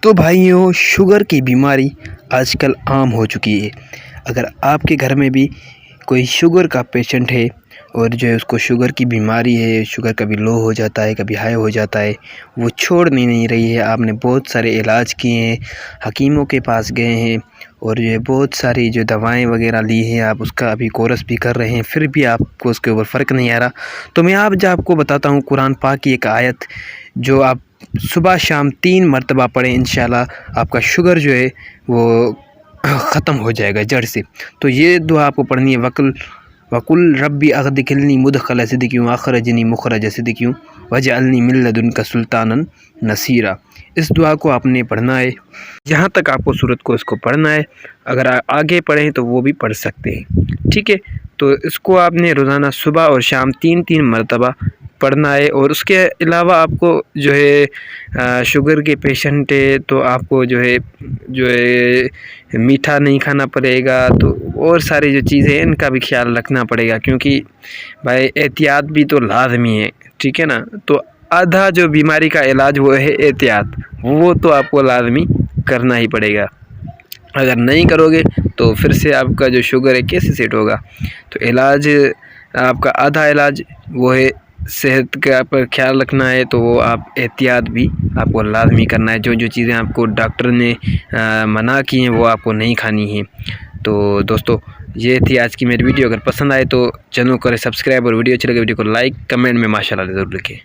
تو بھائیوں، شوگر کی بیماری آج کل عام ہو چکی ہے۔ اگر آپ کے گھر میں بھی کوئی شوگر کا پیشنٹ ہے اور جو ہے اس کو شوگر کی بیماری ہے، شوگر کبھی لو ہو جاتا ہے کبھی ہائی ہو جاتا ہے، وہ چھوڑ نہیں رہی ہے، آپ نے بہت سارے علاج کیے ہیں، حکیموں کے پاس گئے ہیں اور جو ہے بہت ساری جو دوائیں وغیرہ لی ہیں، آپ اس کا ابھی کورس بھی کر رہے ہیں، پھر بھی آپ کو اس کے اوپر فرق نہیں آ رہا، تو میں آپ کو بتاتا ہوں قرآن پاک کی ایک آیت جو آپ صبح شام 3 مرتبہ پڑھیں، انشاءاللہ آپ کا شوگر جو ہے وہ ختم ہو جائے گا جڑ سے۔ تو یہ دعا آپ کو پڑھنی ہے، وَقُلْ رَبِّ أَدْخِلْنِي مُدْخَلَ صِدْقٍ وَأَخْرِجْنِي مُخْرَجَ صِدْقٍ وَاجْعَلْنِي مِن لَّدُنكَ سُلْطَانًا نَصِيرًا۔ اس دعا کو آپ نے پڑھنا ہے، جہاں تک آپ کو صورت کو اس کو پڑھنا ہے، اگر آگے پڑھیں تو وہ بھی پڑھ سکتے ہیں، ٹھیک ہے۔ تو اس کو آپ نے روزانہ صبح اور شام 3 مرتبہ پڑھنا ہے، اور اس کے علاوہ آپ کو جو ہے شوگر کے پیشنٹ ہے تو آپ کو جو ہے میٹھا نہیں کھانا پڑے گا، تو اور ساری جو چیزیں ہیں ان کا بھی خیال رکھنا پڑے گا، کیونکہ بھائی احتیاط بھی تو لازمی ہے، ٹھیک ہے نا۔ تو آدھا جو بیماری کا علاج وہ ہے احتیاط، وہ تو آپ کو لازمی کرنا ہی پڑے گا، اگر نہیں کرو گے تو پھر سے آپ کا جو شوگر ہے کیسے سیٹ ہوگا۔ تو علاج آپ کا آدھا علاج وہ ہے صحت کا پر خیال رکھنا ہے، تو وہ آپ احتیاط بھی آپ کو لازمی کرنا ہے، جو چیزیں آپ کو ڈاکٹر نے منع کی ہیں وہ آپ کو نہیں کھانی ہیں۔ تو دوستو، یہ تھی آج کی میری ویڈیو، اگر پسند آئے تو چینل کو کریں سبسکرائب، اور ویڈیو اچھی لگے ویڈیو کو لائک، کمنٹ میں ماشاءاللہ ضرور لکھیں۔